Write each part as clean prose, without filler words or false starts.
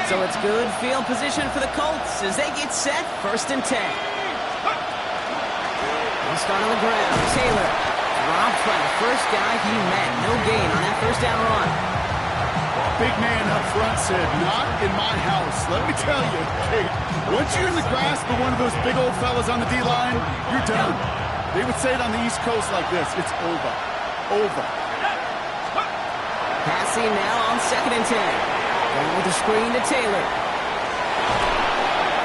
So it's good field position for the Colts as they get set, 1st and 10. They'll start on the ground. Taylor dropped by the first guy he met. No gain on that 1st down run. Big man up front said, "Not in my house." Let me tell you, Kate, once you're in the grasp of one of those big old fellas on the D-line, you're done. They would say it on the East Coast like this: it's over. Over. Passing now on 2nd and 10. Going with the screen to Taylor.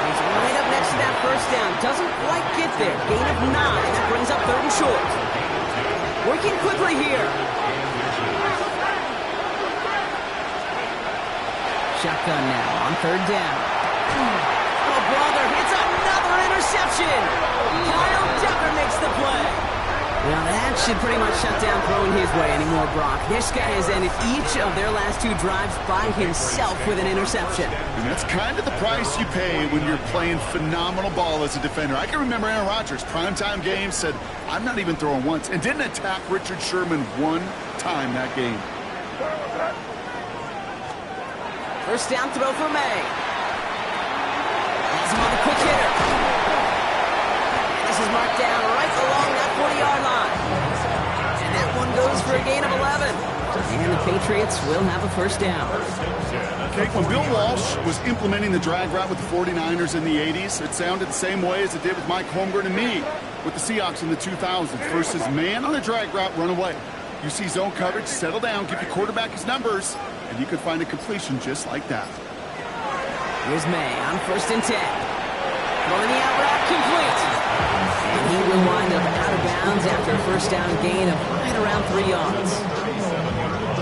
He's right up next to that 1st down. Doesn't quite get there. Gain of 9. That brings up 3rd and short. Working quickly here. Shotgun now on 3rd down. Oh, brother, it's another interception. Kyle Duggar makes the play. Now that should pretty much shut down throwing his way anymore, Brock. This guy has ended each of their last 2 drives by himself with an interception. And that's kind of the price you pay when you're playing phenomenal ball as a defender. I can remember Aaron Rodgers, primetime game, said, "I'm not even throwing once," and didn't attack Richard Sherman one time that game. 1st down throw for May. Has him on the quick hitter. And this is marked down right along that 40-yard line. And that one goes for a gain of 11. And the Patriots will have a 1st down. Okay, when Bill Walsh was implementing the drag route with the 49ers in the 80s, it sounded the same way as it did with Mike Holmgren and me with the Seahawks in the 2000s versus man on the drag route, run away. You see zone coverage, settle down, give your quarterback his numbers, and you could find a completion just like that. Here's May on 1st and 10. Throwing the out route complete. And he will wind up out of bounds after a 1st down gain of right around 3 yards.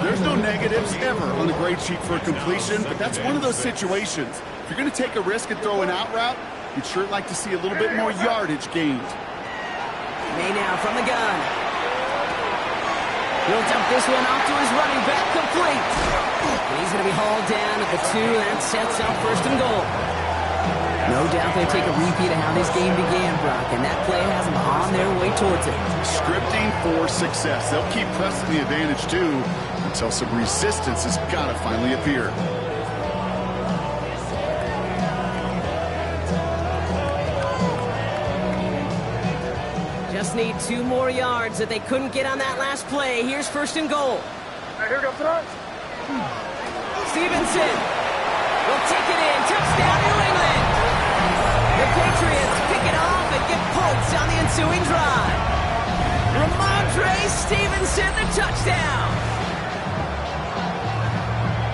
There's no negatives ever on the grade sheet for a completion, but that's one of those situations. If you're going to take a risk and throw an out route, you'd sure like to see a little bit more yardage gained. May now from the gun. He'll dump this one off to his running back, complete. And he's going to be hauled down at the 2. That sets up 1st and goal. No doubt they take a repeat of how this game began, Brock, and that play has them on their way towards it. Scripting for success. They'll keep pressing the advantage, too, until some resistance has got to finally appear. Just need 2 more yards that they couldn't get on that last play. Here's 1st and goal. Here comes the Stevenson will take it in. Touchdown, New England. The Patriots pick it off and get points on the ensuing drive. Ramondre Stevenson, the touchdown.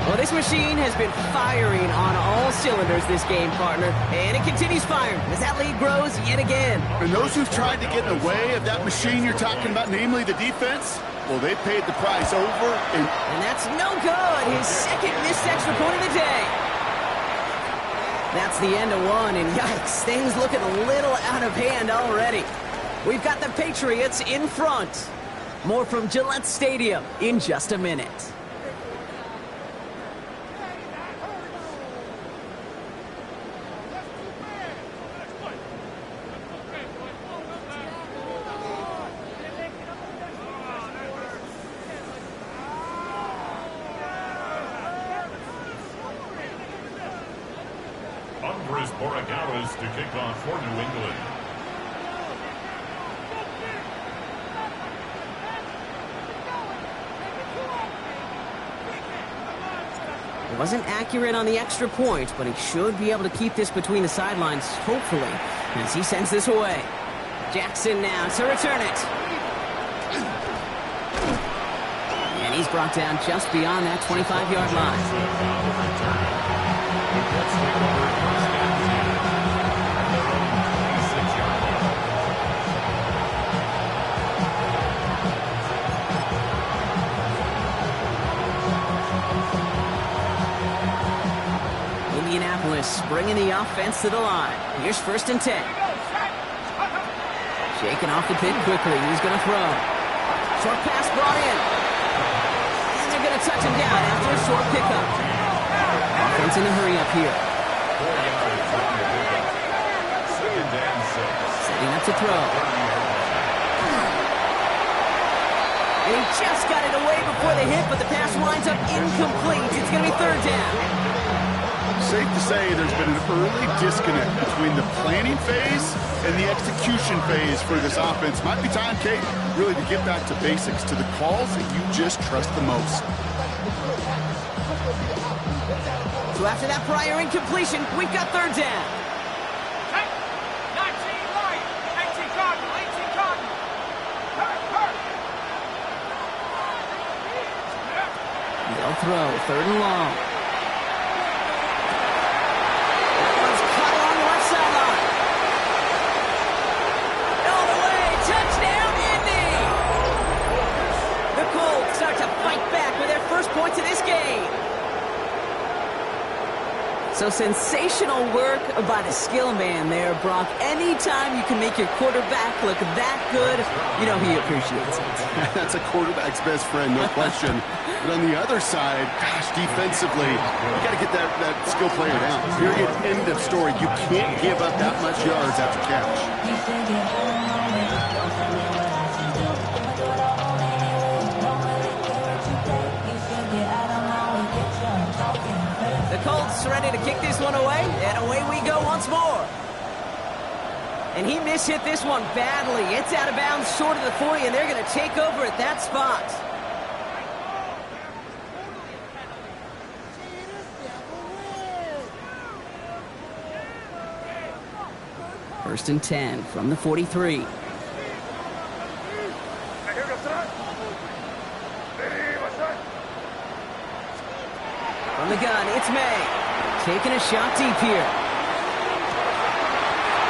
Well, this machine has been firing on all cylinders this game, partner, and it continues firing as that lead grows yet again. And those who've tried to get in the way of that machine you're talking about, namely the defense, well, they paid the price over and... And that's no good. His 2nd missed extra point of the day. That's the end of 1, and yikes, things looking a little out of hand already. We've got the Patriots in front. More from Gillette Stadium in just a minute. Andres Borregales to kick off for New England. He wasn't accurate on the extra point, but he should be able to keep this between the sidelines, hopefully, as he sends this away. Jackson now to return it. And he's brought down just beyond that 25-yard line. Indianapolis bringing the offense to the line. Here's 1st and 10. Shaking off the pit quickly. He's going to throw. Short pass brought in. And they're going to touch him down after a short pickup. Offense in a hurry up here. Setting up to throw. And he just got it away before the hit, but the pass winds up incomplete. It's going to be 3rd down. Safe to say there's been an early disconnect between the planning phase and the execution phase for this offense. Might be time, Kate, really to get back to basics, to the calls that you just trust the most. So after that prior incompletion, we've got third down. 19 right, 18 Cardinal, 18 Cardinal. They'll throw, third and long. Points of this game. So sensational work by the skill man there, Brock. Anytime you can make your quarterback look that good, you know he appreciates it. That's a quarterback's best friend, no question. But on the other side, gosh, defensively, you got to get that skill player down. Period, end of story. You can't give up that much yards after catch. The Colts ready to kick this one away, and away we go once more. And he mishit this one badly. It's out of bounds short of the 40, and they're going to take over at that spot. First and 10 from the 43. From the gun, it's May. Taking a shot deep here.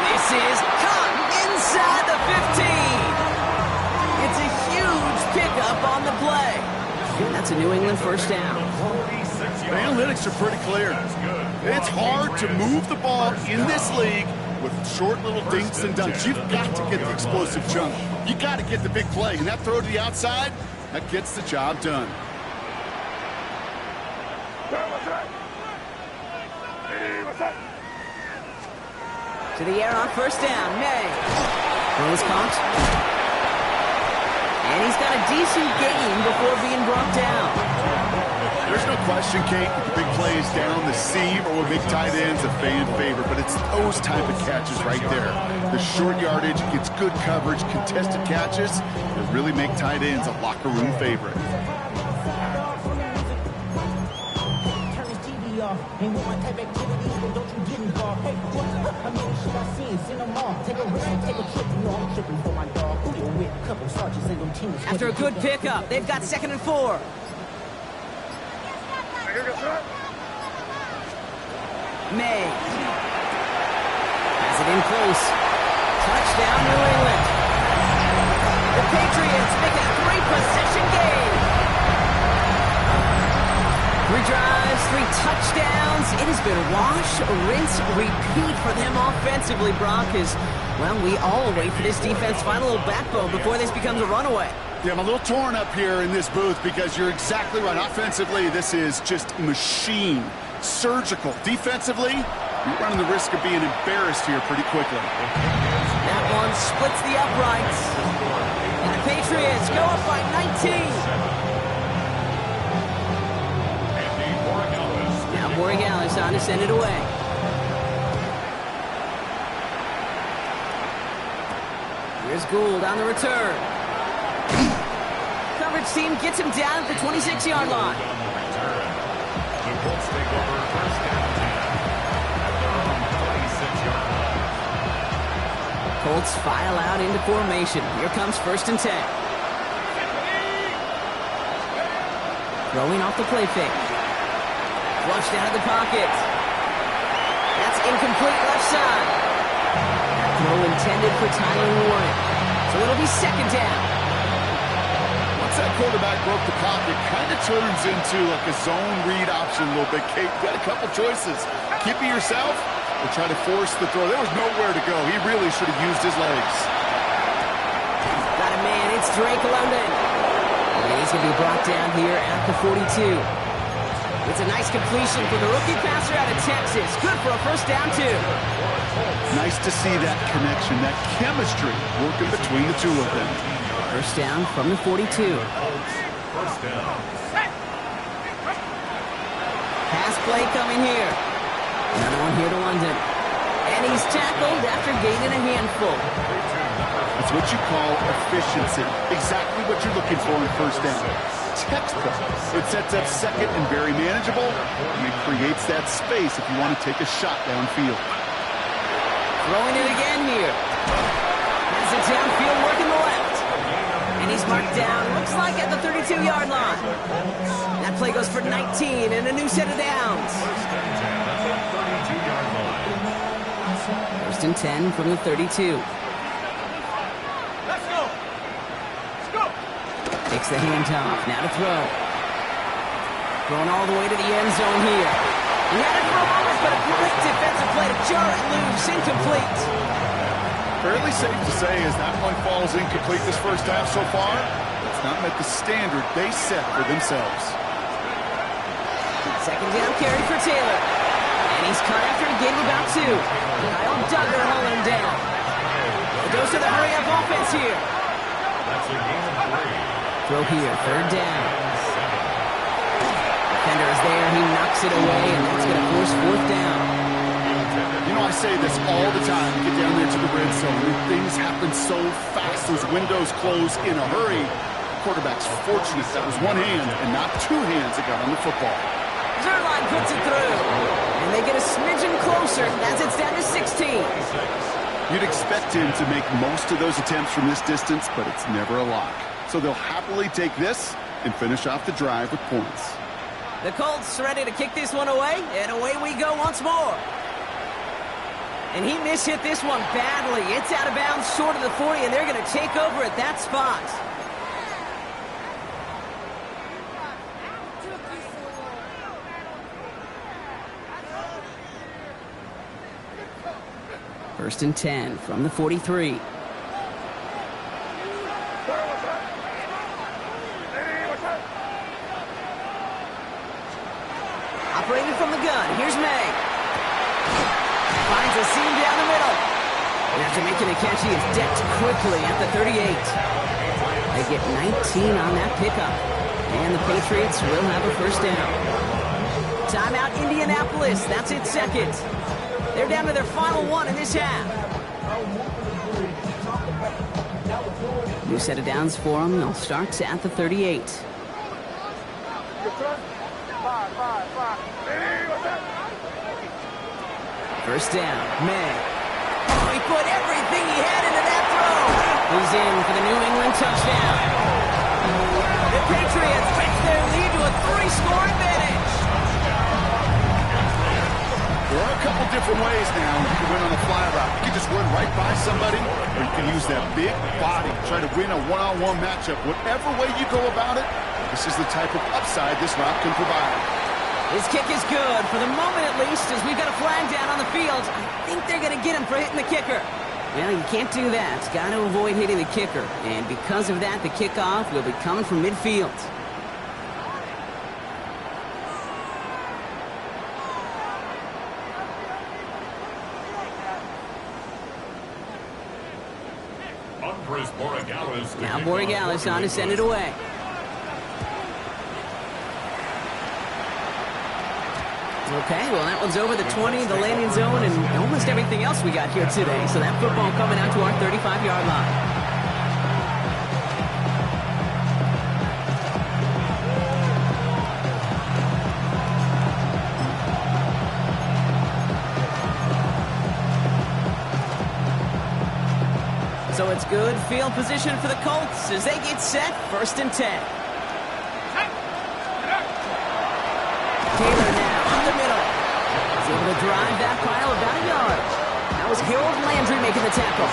This is caught inside the 15. It's a huge pickup on the play. And that's a New England first down. The analytics are pretty clear. It's hard to move the ball in this league with short little dinks and dunks. You've got to get the explosive chunk. You got to get the big play. And that throw to the outside, that gets the job done. To the air on first down, May. Throw is caught. And he's got a decent gain before being brought down. There's no question, Kate, the big plays down the seam or would make tight ends a fan favorite, but it's those type of catches right there. The short yardage gets good coverage, contested catches that really make tight ends a locker room favorite. Ain't with my type activities, but don't you get involved. Hey, I mean, shit I seen, send them all. Take a risk and take a trip, you know I'm tripping for my dog. Who you with? Couple sergeants and them teams. After a good pickup, they've got 2nd and 4. May. Has it in close. Touchdown, New England. The Patriots make it a 3-possession game. 3 drives, 3 touchdowns. It has been wash, rinse, repeat for them offensively, Brock, as, well, we all wait for this defense to find a little backbone before this becomes a runaway. Yeah, I'm a little torn up here in this booth because you're exactly right. Offensively, this is just machine, surgical. Defensively, you're running the risk of being embarrassed here pretty quickly. That one splits the uprights. And the Patriots go up by 19. Borregales on to send it away. Here's Gould on the return. Coverage team gets him down at the 26-yard line. The Colts take over first down 10 at their own 26-yard line. Colts file out into formation. Here comes first and 10. Throwing off the play fake. Flushed out of the pocket. That's incomplete left side. Throw intended for Tyler Warren. So it'll be 2nd down. Once that quarterback broke the pocket, kind of turns into like a zone read option a little bit. Kate, you got a couple choices. Keep it yourself or try to force the throw. There was nowhere to go. He really should have used his legs. Got a man. It's Drake London. And he's going to be brought down here at the 42. It's a nice completion for the rookie passer out of Texas. Good for a first down, too. Nice to see that connection, that chemistry working between the two of them. First down from the 42. First down. Pass play coming here. Another one here to London. And he's tackled after gaining a handful. That's what you call efficiency. Exactly what you're looking for in first down. Textbook. It sets up second and very manageable, and it creates that space if you want to take a shot downfield. Throwing it again here. Has it downfield working the left. And he's marked down, looks like at the 32-yard line. That play goes for 19 and a new set of downs. First and 10 from the 32. Let's go. Let's go. Takes the handoff. Now to throw. Throwing all the way to the end zone here. He had it for a moment, but a great defensive play to jar it loose. Incomplete. Fairly safe to say as that one falls incomplete this first half so far, it's not met the standard they set for themselves. Second down carry for Taylor. And he's cut after a gain of about 2. Kyle Duggar holding him down. It goes to the hurry-up offense here. That's a gain of 3. Throw here, third down. Defender is there, he knocks it away, and that's going to force fourth down. You know, I say this all the time. You get down there to the red zone, and things happen so fast. Those windows close in a hurry. Quarterback's fortunate that was one hand and not two hands that got on the football. Zerline puts it through. And they get a smidgen closer as it's down to 16. You'd expect him to make most of those attempts from this distance, but it's never a lock. So they'll happily take this and finish off the drive with points. The Colts ready to kick this one away, and away we go once more. And he mishit this one badly. It's out of bounds short of the 40, and they're going to take over at that spot. First and 10 from the 43. Operating from the gun, here's May. Finds a seam down the middle. And after making a catch, he is decked quickly at the 38. They get 19 on that pickup. And the Patriots will have a first down. Timeout Indianapolis, that's its second. They're down to their final one in this half. New set of downs for them. They'll start at the 38. First down, May. Oh, he put everything he had into that throw. He's in for the New England touchdown. The Patriots stretch their lead to a 3-score advantage. There are a couple different ways now you can win on a fly route. You can just run right by somebody, or you can use that big body, try to win a one-on-one matchup. Whatever way you go about it, this is the type of upside this route can provide. His kick is good, for the moment at least, as we've got a flag down on the field. I think they're going to get him for hitting the kicker. Well, you can't do that. Got to avoid hitting the kicker. And because of that, the kickoff will be coming from midfield. Now Borregales on to send it away. Okay, well, that one's over the 20, the landing zone, and almost everything else we got here today. So that football coming out to our 35-yard line. So it's good field position for the Colts as they get set, first and 10. Taylor now up the middle. He's able to drive that pile about a yard. That was Harold Landry making the tackle.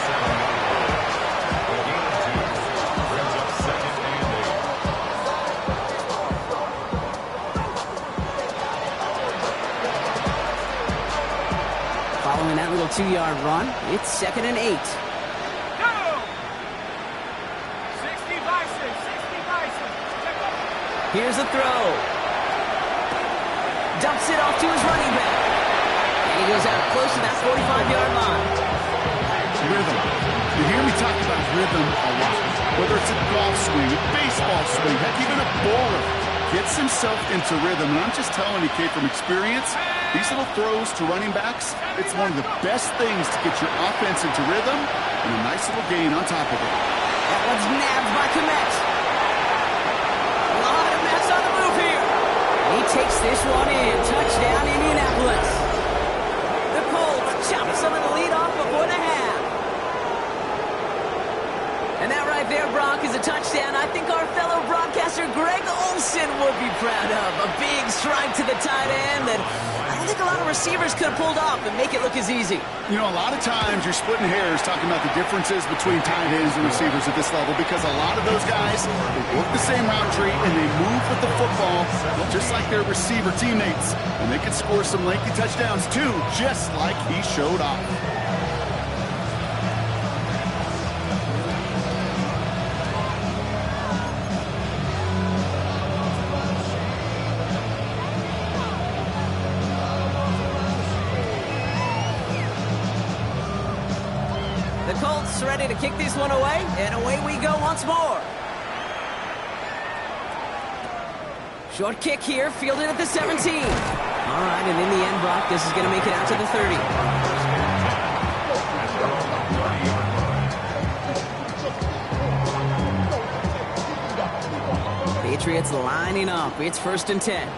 Following that little 2-yard run, it's second and 8. Here's the throw. Dumps it off to his running back. And he goes out close to that 45-yard line. Rhythm. You hear me talk about rhythm a lot. Whether it's a golf swing, a baseball swing, heck, even a bowler gets himself into rhythm. And I'm just telling you, kid, from experience, These little throws to running backs, it's one of the best things to get your offense into rhythm and a nice little gain on top of it. That one's nabbed by Kmet. A lot of mess on the move here. He takes this one in. Touchdown, Indianapolis. The Colts chop some of the lead off before the half. And that right there, Brock, is a touchdown I think our fellow broadcaster Greg Olsen would be proud of. A big strike to the tight end that I don't think a lot of receivers could have pulled off and make it look as easy. You know, a lot of times you're splitting hairs talking about the differences between tight ends and receivers at this level because a lot of those guys, they work the same route tree and they move with the football just like their receiver teammates. And they can score some lengthy touchdowns too, just like he showed off. The Colts ready to kick this one away, and away we go once more. Short kick here, fielded at the 17. All right, and in the end, Brock, this is going to make it out to the 30. Patriots lining up. It's 1st and 10.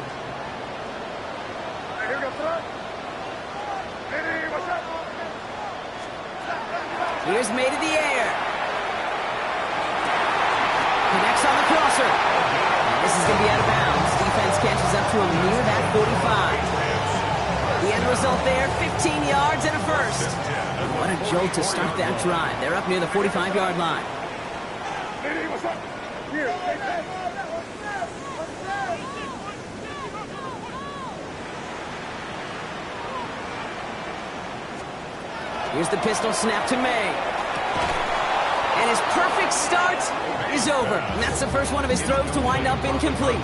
Here's made in the air. Connects on the crosser. And this is going to be out of bounds. Defense catches up to him near that 45. The end result there, 15 yards and a first. What a jolt to start that drive. They're up near the 45-yard line. Here's the pistol snap to May. And his perfect start is over. And that's the first one of his throws to wind up incomplete.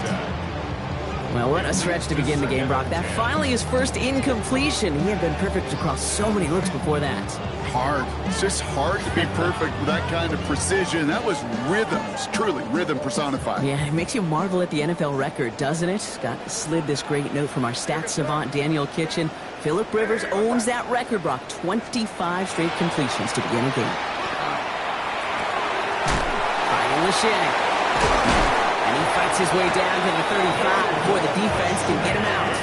Well, what a stretch to begin the game, Brock. That finally his first incompletion. He had been perfect across so many looks before that. Hard. It's just hard to be perfect with that kind of precision. That was rhythm. It's truly rhythm personified. Yeah, it makes you marvel at the NFL record, doesn't it? Scott slid this great note from our stats savant, Daniel Kitchen. Phillip Rivers owns that record, Brock. 25 straight completions to begin a game. Fighting Lachey. And he fights his way down to the 35 before the defense can get him out.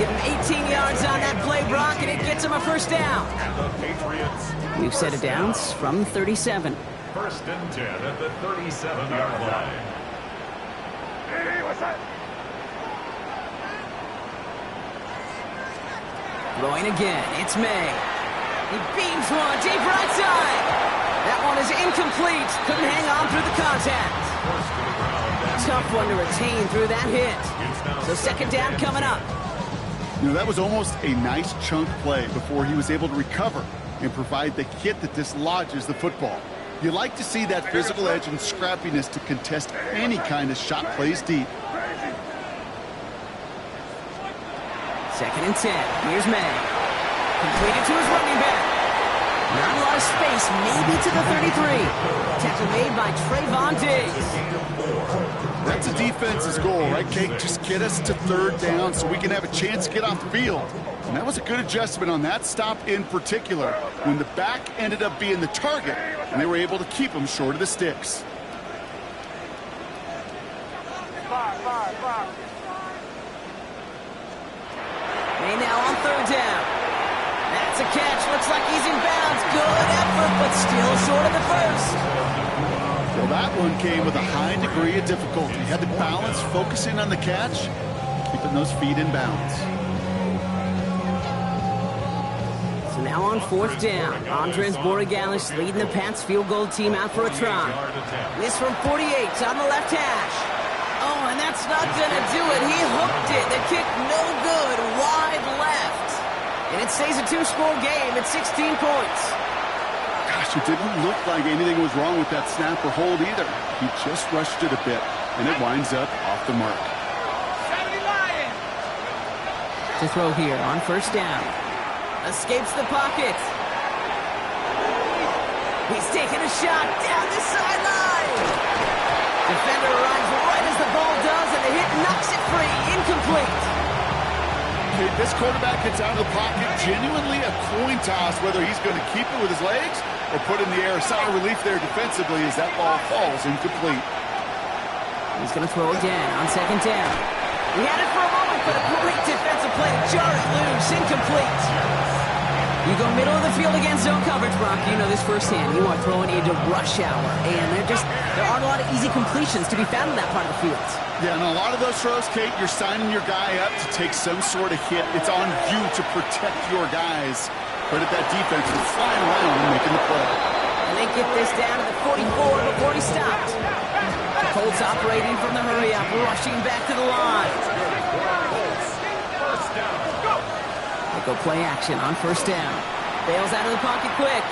Give him 18 yards on that play, Brock, and it gets him a first down. And the Patriots. We've set it down from 37. 1st and 10 at the 37-yard line. Hey, what's that? Throwing again, it's May. He beams one, deep right side. That one is incomplete. Couldn't hang on through the contact. Tough one to retain through that hit. So 2nd down coming up. You know, that was almost a nice chunk play before he was able to recover and provide the hit that dislodges the football. You like to see that physical edge and scrappiness to contest any kind of shot plays deep. 2nd and 10. Here's May. Completed to his running back. Not a lot of space, maybe to the 33. Tackle made by Trayvon Diggs. That's a defense's goal, right, Kate? Just get us to 3rd down so we can have a chance to get off the field. And that was a good adjustment on that stop in particular when the back ended up being the target and they were able to keep him short of the sticks. May now on 3rd down. That's a catch. Looks like he's in bounds. Good effort, but still short of the first. Well, that one came with a high degree of difficulty. Had to balance focusing on the catch, keeping those feet in bounds. So now on 4th down, Andres Borigalis leading the Pats field goal team out for a try. This from 48 on the left hash. Oh, and that's not going to do it. He hooked it. The kick no good, wide left. And it stays a 2-score game at 16 points. Gosh, it didn't look like anything was wrong with that snap or hold either. He just rushed it a bit, and it winds up off the mark. To throw here on 1st down. Escapes the pocket. He's taking a shot down the sideline. Defender arrives right as the ball does, and the hit knocks it free. Incomplete. You This quarterback gets out of the pocket, genuinely a coin toss, whether he's going to keep it with his legs or put it in the air. A sigh of relief there defensively as that ball falls incomplete. He's going to throw again on second down. He had it for a moment, but a great defensive play to jar it loose. Incomplete. You go middle of the field against zone coverage, Brock. You know this firsthand. You are throwing into rush hour, and there aren't a lot of easy completions to be found in that part of the field. Yeah, and a lot of those throws, Kate, you're signing your guy up to take some sort of hit. It's on you to protect your guys. Credit that defense for flying around and making the play. And they get this down to the 44 before he stopped. The Colts operating from the hurry-up, rushing back to the line. First down. They go play action on first down. Bails out of the pocket quick.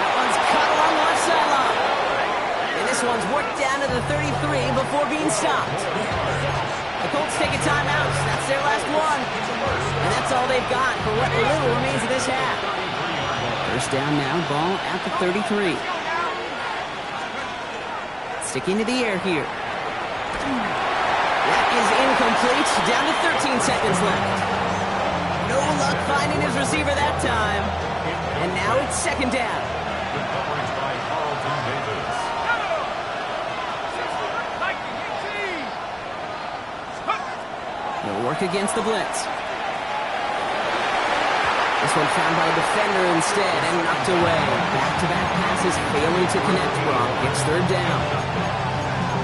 That one's cut along the left sideline. And this one's worked down to the 33 before being stopped. The Colts take a timeout. That's their last one. And that's all they've got for what little remains of this half. First down now, ball at the 33. Sticking to the air here. That is incomplete. Down to 13 seconds left. No luck finding his receiver that time. And now it's second down. Good coverage by Carlton Davis. He'll work against the blitz. This one found by a defender instead and knocked away. Back-to-back passes failing to connect. Brock gets third down.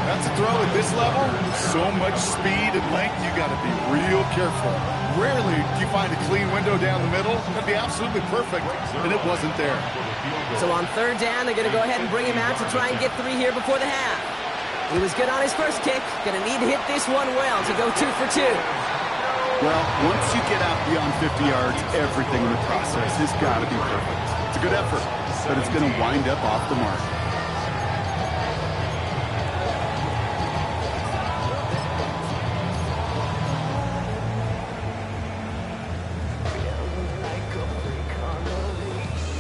That's a throw at this level. So much speed and length, you got to be real careful. Rarely do you find a clean window down the middle. That'd be absolutely perfect, and it wasn't there. So on third down, they're going to go ahead and bring him out to try and get 3 here before the half. He was good on his first kick. Going to need to hit this one well to go 2 for 2. Well, once you get out beyond 50 yards, everything in the process has got to be perfect. It's a good effort, but it's going to wind up off the mark.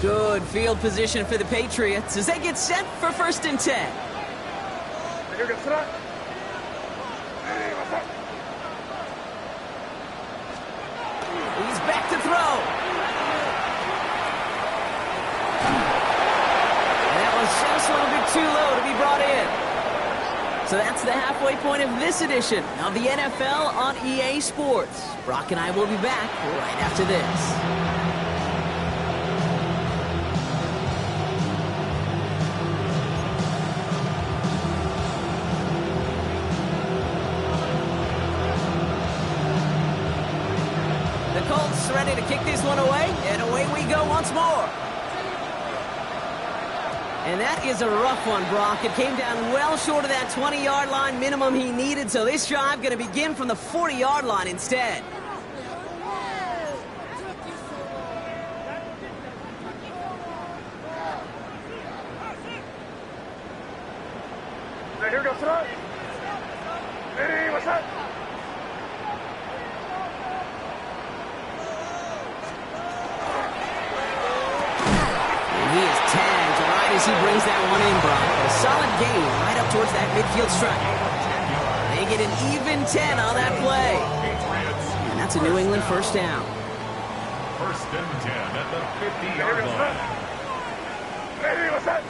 Good field position for the Patriots as they get set for first and 10. He's back to throw. And that was just a little bit too low to be brought in. So that's the halfway point of this edition of the NFL on EA Sports. Brock and I will be back right after this. Colts ready to kick this one away, and away we go once more. And that is a rough one, Brock. It came down well short of that 20-yard line minimum he needed, so this drive going to begin from the 40-yard line instead. Here goes it. Hey, what's up? He is tagged right as he brings that one in, Brock. A solid gain right up towards that midfield stripe. They get an even 10 on that play. And that's a New England first down. First and 10 at the 50-yard line. Hey, what's up?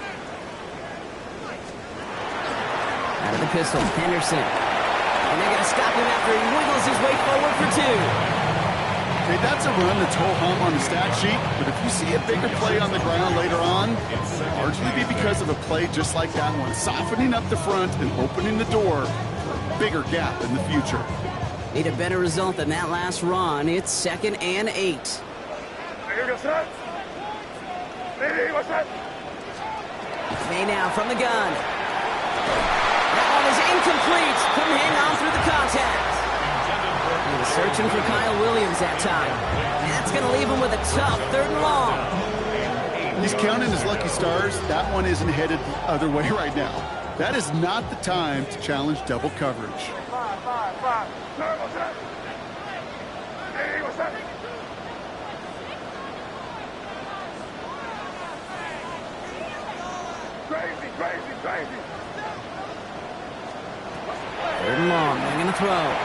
Out of the pistol, Henderson. And they're going to stop him after he wiggles his way forward for 2. Okay, that's a run that's ho-hum on the stat sheet, but if you see a bigger play on the ground later on, it'll largely be because of a play just like that one, softening up the front and opening the door for a bigger gap in the future. Need a better result than that last run. It's 2nd and 8. Here goes it. Hey, what's up? May now from the gun. That one is incomplete. Couldn't hang on through the contact. He was searching for Kyle Williams that time. And that's going to leave him with a tough 3rd and long. He's counting his lucky stars. That one isn't headed the other way right now. That is not the time to challenge double coverage. 5. Sir, what's up? Hey, what's up? Crazy. 3rd and long. They're going to throw.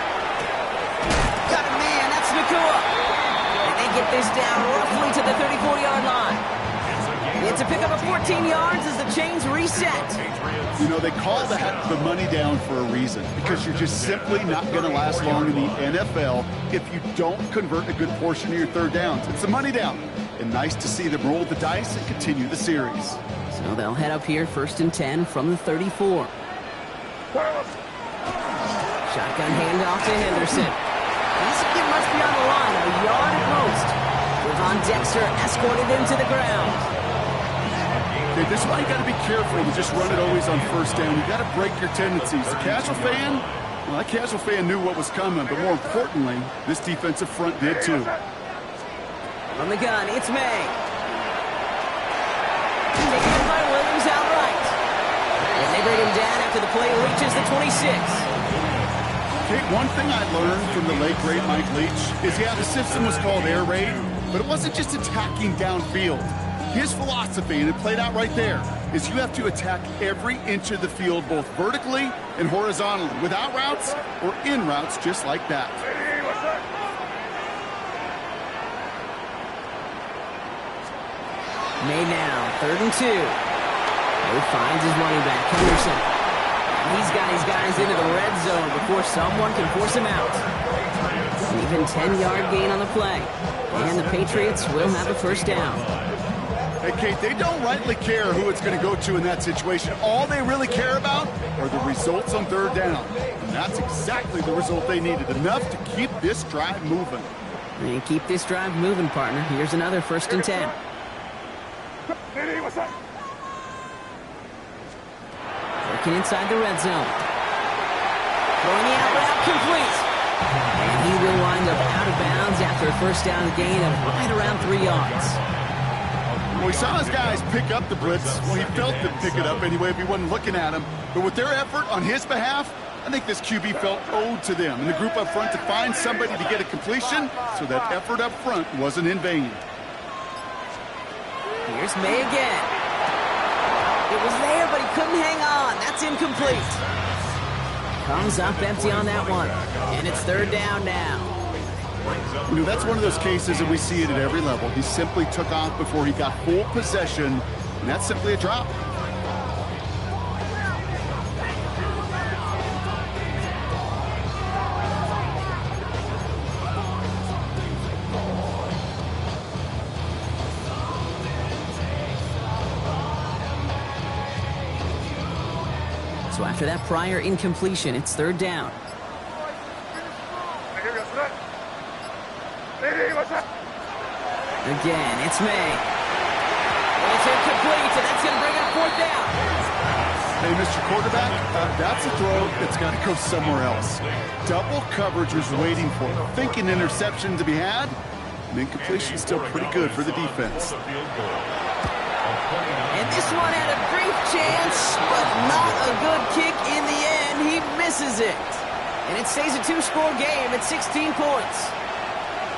this down roughly to the 34-yard line. It's a pickup of 14 yards as the chains reset. You know, they call that the money down for a reason, because you're just simply not going to last long in the NFL if you don't convert a good portion of your third downs. It's the money down. And nice to see them roll the dice and continue the series. So they'll head up here 1st and 10 from the 34. Shotgun handoff to Henderson. Doesn't get much beyond the line, a yard at most. Devon Dexter escorted him to the ground. Okay, this is why you got to be careful to just run it always on 1st down. You got to break your tendencies. The casual fan, well, that casual fan knew what was coming, but more importantly, this defensive front did too. From the gun, it's May. Taken in by Williams outright. And they bring him down after the play reaches the 26. Okay, one thing I learned from the late great Mike Leach is, yeah, the system was called air raid, but it wasn't just attacking downfield. His philosophy, and it played out right there, is you have to attack every inch of the field, both vertically and horizontally, without routes or in routes just like that. Made now, 3rd and 2. He finds his running back, Henderson. He's got his guys into the red zone before someone can force him out. An even 10-yard gain on the play. And the Patriots will have a 1st down. Hey, Kate, they don't rightly care who it's going to go to in that situation. All they really care about are the results on 3rd down. And that's exactly the result they needed. Enough to keep this drive moving. And keep this drive moving, partner. Here's another 1st and 10. Working inside the red zone. Throwing the out route complete. And he will wind up out of bounds after a 1st down gain of right around 3 yards. Well, he saw his guys pick up the blitz. Well, he felt them pick it up anyway if he wasn't looking at him. But with their effort on his behalf, I think this QB felt owed to them and the group up front to find somebody to get a completion, so that effort up front wasn't in vain. Here's May again. It was there, but he couldn't hang on. That's incomplete. Comes up empty on that one. And it's 3rd down now. You know, that's one of those cases, and we see it at every level. He simply took off before he got full possession, and that's simply a drop. So after that prior incompletion, it's 3rd down. Again, it's May. It's incomplete, and that's going to bring up 4th down. Hey, Mr. Quarterback, that's a throw that's got to go somewhere else. Double coverage was waiting for it, thinking interception to be had, and incompletion still pretty good for the defense. And this one had a brief chance, but not a good kick in the end. He misses it. And it stays a 2-score game at 16 points.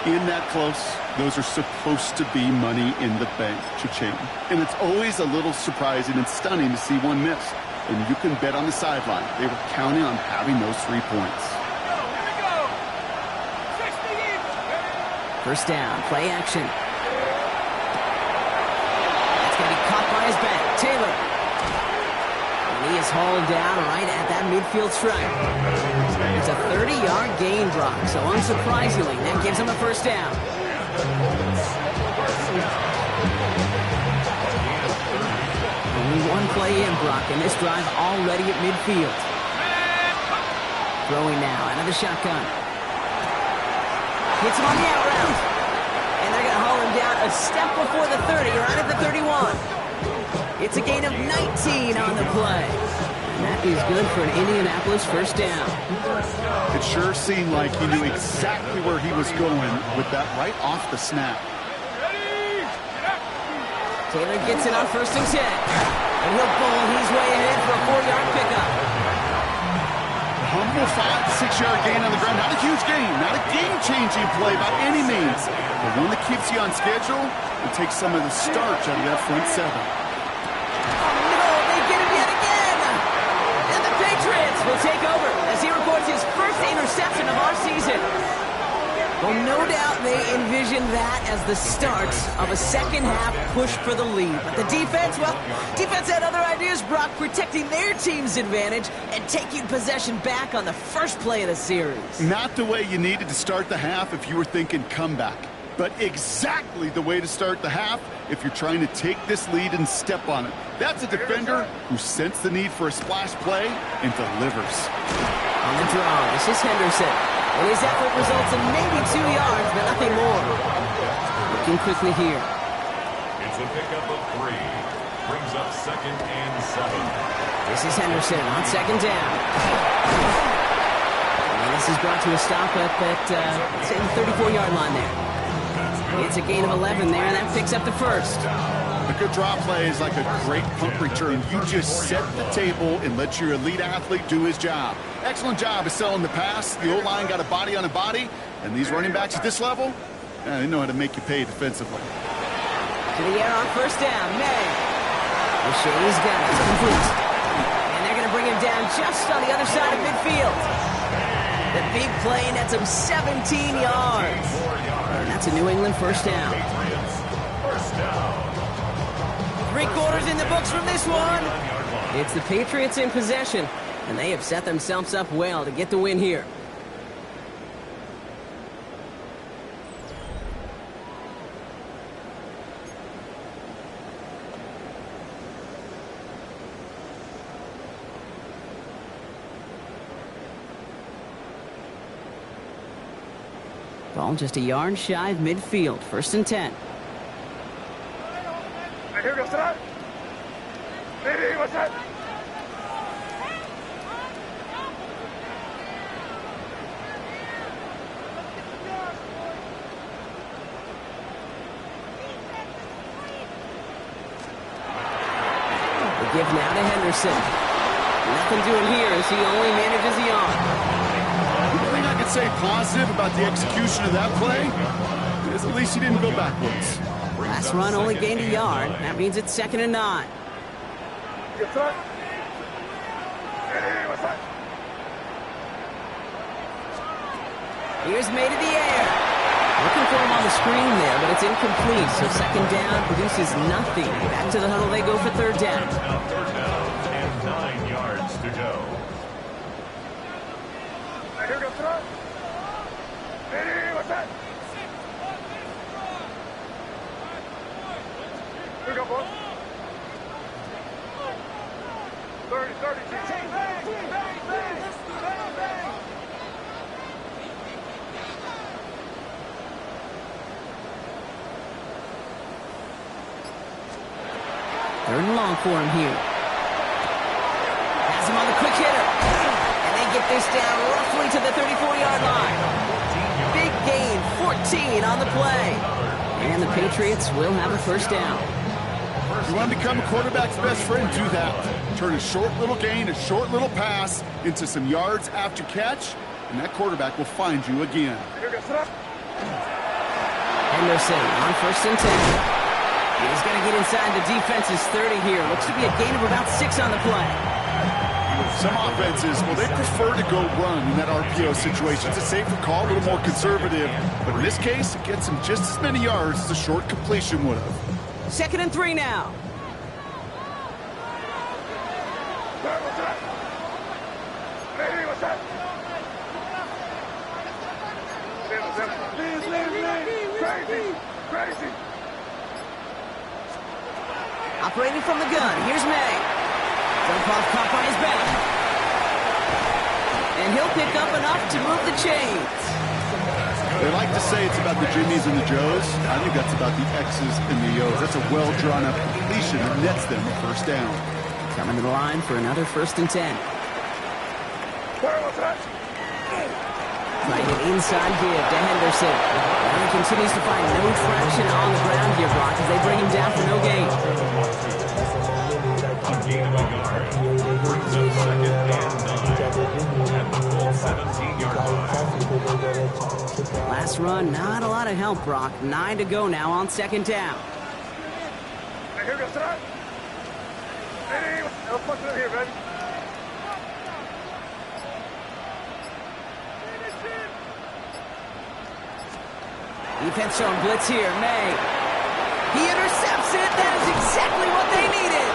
In that close, those are supposed to be money in the bank, cha-ching. And it's always a little surprising and stunning to see one miss. And you can bet on the sideline they were counting on having those 3 points. 1st down, play action. That's going to be caught by his back, Taylor. And he is hauled down right at that midfield stripe. It's a 30-yard gain drop, so unsurprisingly, that gives him a 1st down. Only one play in, Brock, and this drive already at midfield. Throwing now out of the shotgun. Hits him on the out route. And they're going to haul him down a step before the 30, right at the 31. It's a gain of 19 on the play. And that is good for an Indianapolis 1st down. It sure seemed like he knew exactly where he was going with that right off the snap. Taylor gets it on 1st and 10. And he'll bowl his way ahead for a 4-yard pickup. Humble 5 to 6-yard gain on the ground. Not a huge gain, not a game-changing play by any means, but one that keeps you on schedule and takes some of the starch out of that front 7. Patriots will take over as he records his 1st interception of our season. Well, no doubt they envisioned that as the start of a second-half push for the lead. But the defense, well, defense had other ideas, Brock, protecting their team's advantage and taking possession back on the first play of the series. Not the way you needed to start the half if you were thinking comeback, but exactly the way to start the half if you're trying to take this lead and step on it. That's a defender who sensed the need for a splash play and delivers. On the draw, this is Henderson. And his effort results in maybe 2 yards, but nothing more. Looking quickly here. It's a pickup of 3. Brings up 2nd and 7. This is Henderson on 2nd down. And this is brought to a stop up at, say, the 34-yard line there. It's a gain of 11 there, and that picks up the first. A good draw play is like a great punt return. You just set the table and let your elite athlete do his job. Excellent job of selling the pass. The O-line got a body on a body, and these running backs at this level, they know how to make you pay defensively. To the air on 1st down, May. O'Shea's got it. It's complete. And they're going to bring him down just on the other side of midfield. The big play nets him 17 yards. And that's a New England 1st down. First down. 3 quarters in the books from this one. It's the Patriots in possession, and they have set themselves up well to get the win here. Ball just a yard shy of midfield. 1st and 10. Here goes that. Hey, what's that? The give now to Henderson. Nothing doing here as he only manages the arm. The thing I could say positive about the execution of that play is at least he didn't go backwards. Last run only gained a yard. That means it's 2nd and 9. Yes, sir. Hey, what's that? Here's May to the air. Looking for him on the screen there, but it's incomplete. So 2nd down produces nothing. Back to the huddle they go for 3rd down. Now 3rd down and 9 yards to go. Here goes that. Hey, what's that? Here we go, boys. 30, 30, bang, bang, bang, bang, bang. Third and long for him here. Has him on the quick hitter. And they get this down roughly to the 34-yard line. Big gain, 14 on the play. And the Patriots will have a 1st down. You want to become a quarterback's best friend, do that. Turn a short little gain, a short little pass into some yards after catch, and that quarterback will find you again. Here goes that. Henderson on 1st and 10. He's going to get inside the defense's 30 here. Looks to be a gain of about 6 on the play. Some offenses, well, they prefer to go run in that RPO situation. It's a safer call, a little more conservative. But in this case, it gets him just as many yards as a short completion would have. 2nd and 3 now. What's that? Hey, what's that? Crazy, crazy. Operating from the gun, here's May. Jump off caught on his back. And he'll pick up enough to move the chains. They like to say it's about the Jimmies and the Joes. I think that's about the X's and the O's. That's a well-drawn-up completion that nets them a 1st down. Coming to the line for another 1st and 10. What's that? Trying an inside give to Henderson. And he continues to find no traction on the ground here, Brock, as they bring him down for no gain. A gain of a yard. Brings up 2nd and 9. At the full 17-yard line. Last run, not a lot of help, Brock. 9 to go now on 2nd down. Here goes that. Hey, I'll put it here, baby. Defense showing blitz here. May. He intercepts it. That is exactly what they needed.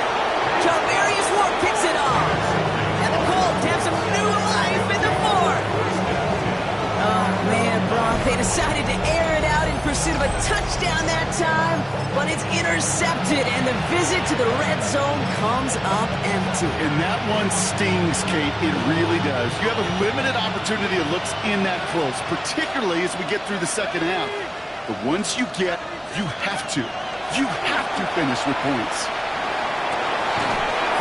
Javarius Ward picks it off. And the Colts have some new life in the fourth. Oh, man, Brock. They decided to air it out in pursuit of a touchdown that time, but it's intercepted, and the visit to the red zone comes up empty. And that one stings, Kate. It really does. You have a limited opportunity that looks in that close, particularly as we get through the second half. But once you get, you have to finish with points.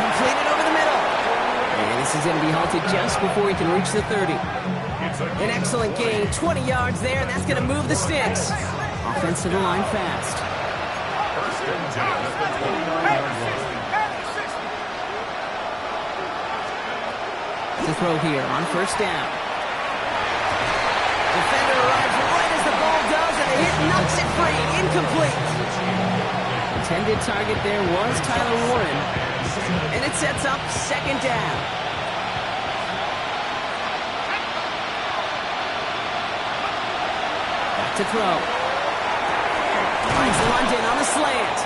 Completed over the middle. And this is going to be halted just before he can reach the 30. An excellent gain, 20 yards there, and that's going to move the sticks. Offense to the line fast. First and 10 at the 29-yard line. The throw here on first down. Defender arrives right as the ball does, and the hit knocks it free. Incomplete. Intended target there was Tyler Warren. And it sets up second down. Back to throw. Finds London on the slant.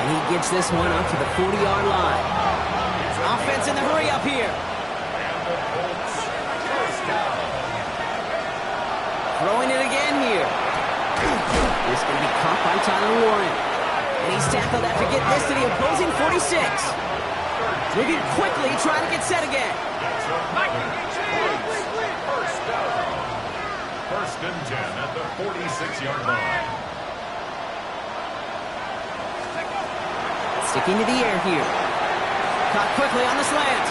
And he gets this one up to the 40-yard line. Offense in the hurry up here. Throwing it again here. This is going to be caught by Tyler Warren. And he's tackled after getting this to the opposing 46. Moving quickly, trying to get set again. First and 10 at the 46-yard line. Sticking to the air here. Caught quickly on the slant.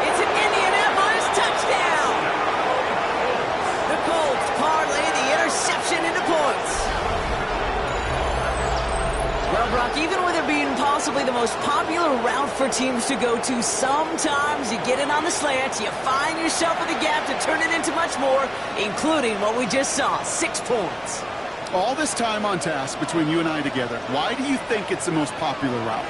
It's an Indianapolis touchdown. The Colts parlay the interception into points. Well, Brock, even with it being possibly the most popular route for teams to go to, sometimes you get in on the slant, you find yourself in the gap to turn it into much more, including what we just saw, 6 points. All this time on task between you and I together, why do you think it's the most popular route?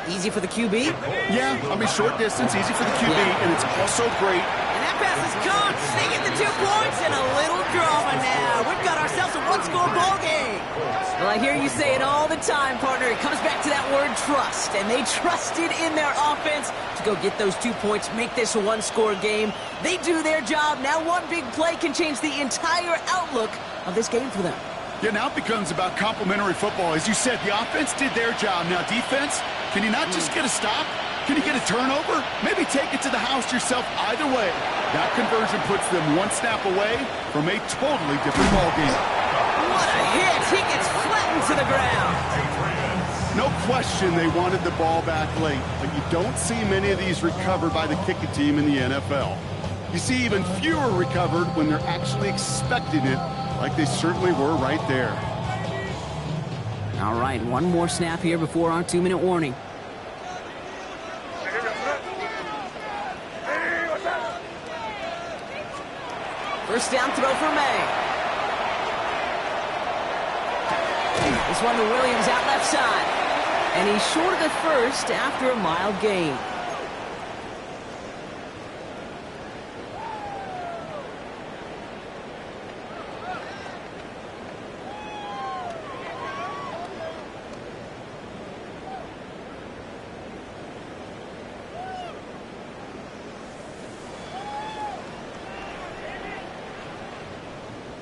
Easy for the QB? Yeah, I mean, short distance, easy for the QB, and it's also great. And that pass is caught. They get the 2 points and a little drama now. We've got ourselves a one-score ball game. Well, I hear you say it all the time, partner. It comes back to that word trust. And they trusted in their offense to go get those 2 points, make this a one-score game. They do their job. Now one big play can change the entire outlook of this game for them. Yeah, now it becomes about complementary football. As you said, the offense did their job. Now defense, can you not just get a stop? Can you get a turnover? Maybe take it to the house yourself. Either way, that conversion puts them one snap away from a totally different ballgame. What a hit! He gets flattened to the ground. No question they wanted the ball back late, but you don't see many of these recovered by the kicking team in the NFL. You see even fewer recovered when they're actually expecting it, like they certainly were right there. All right, one more snap here before our 2-minute warning. First down throw for May. This one to Williams out left side. And he's short of the first after a mild gain.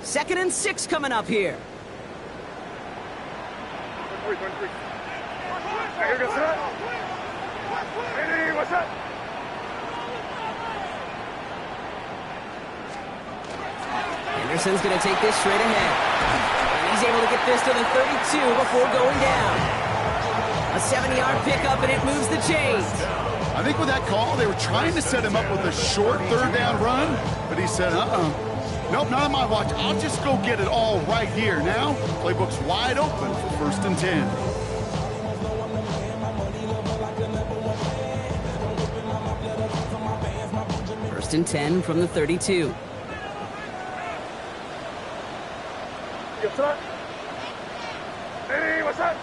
Second and 6 coming up here. 23. Here goes that. Hey, what's that? Anderson's going to take this straight ahead. And he's able to get this to the 32 before going down. A 7-yard pickup, and it moves the chains. I think with that call, they were trying to set him up with a short third down run, but he said, nope, not on my watch. I'll just go get it all right here. Now, playbook's wide open for first and 10. First and 10 from the 32. Yes, sir. Hey, what's that?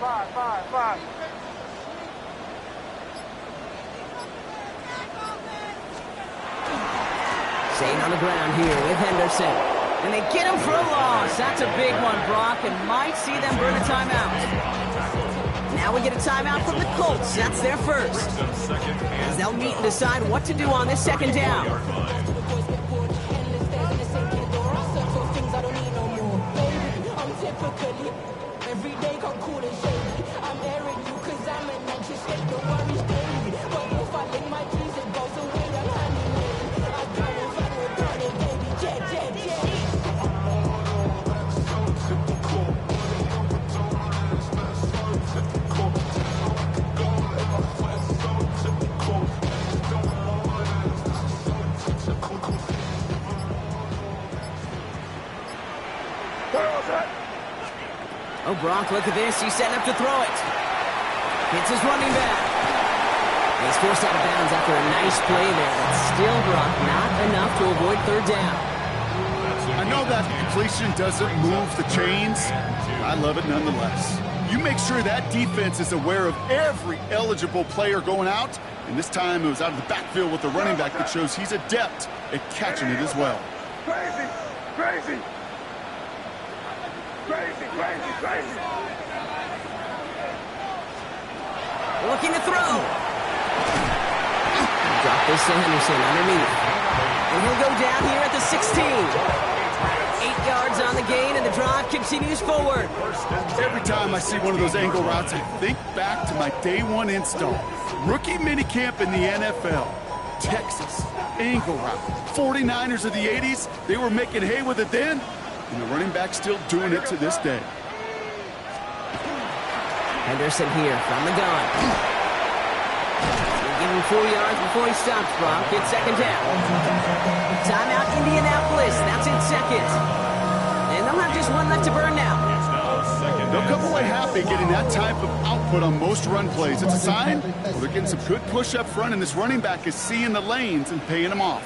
Five. Staying on the ground here with Henderson. And they get him for a loss. That's a big one, Brock, and might see them burn a timeout. Now we get a timeout from the Colts. That's their first. As they'll meet and decide what to do on this second down. Every day come cool and shady. I'm airing you cause I'm an anxious state. Don't worry, baby. But if I lick my keys, it goes away. I'm honey. I got it, I will burn it, baby. Jet. Oh, Brock, look at this. He's setting up to throw it. Hits his running back. He's forced out of bounds after a nice play there, but still, Brock, not enough to avoid third down. I know that completion doesn't move the chains. I love it nonetheless. You make sure that defense is aware of every eligible player going out, and this time it was out of the backfield with the running back that shows he's adept at catching it as well. Crazy. Looking to throw. Drop this to Henderson underneath. And he'll go down here at the 16. 8 yards on the gain, and the drive continues forward. Every time I see one of those angle routes, I think back to my day one install. Rookie minicamp in the NFL. Texas, angle route. 49ers of the 80s, they were making hay with it then, and the running back's still doing it to this day. Henderson here from the gun. He'll give him 4 yards before he stops, Brock. It's second down. Timeout, Indianapolis. That's in second. And they'll have just one left to burn now. They'll come away happy getting that type of output on most run plays. It's a sign they're getting some good push up front, and this running back is seeing the lanes and paying them off.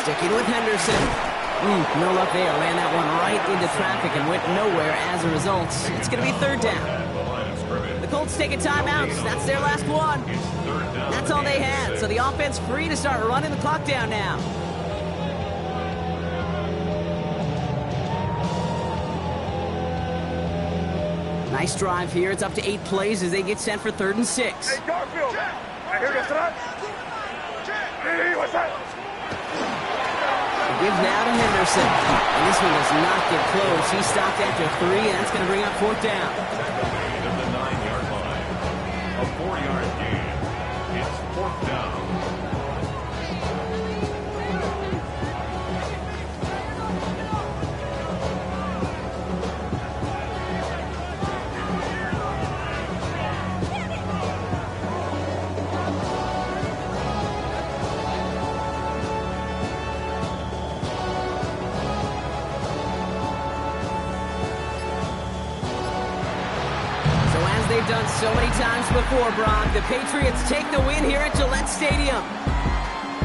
Sticking with Henderson. No luck there. Ran that one right into traffic and went nowhere as a result. It's going to be third down. The Colts take a timeout. That's their last one. That's all they had. So the offense free to start running the clock down now. Nice drive here. It's up to 8 plays as they get set for 3rd and 6. Hey, Garfield. I hear the threat. Hey, what's that? Gives now to Henderson. And this one does not get close. He stopped after 3, and that's going to bring up 4th down. Gain of the 9-yard line. A 4-yard gain. It's 4th down. They've done so many times before, Brock. The Patriots take the win here at Gillette Stadium.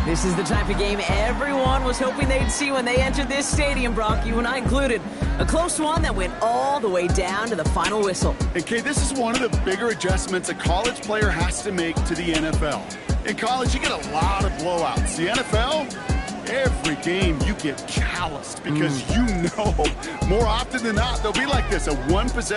This is the type of game everyone was hoping they'd see when they entered this stadium, Brock, you and I included. A close one that went all the way down to the final whistle. And Kay, this is one of the bigger adjustments a college player has to make to the NFL. In college, you get a lot of blowouts. The NFL, every game you get calloused because you know more often than not they'll be like this, a one-possession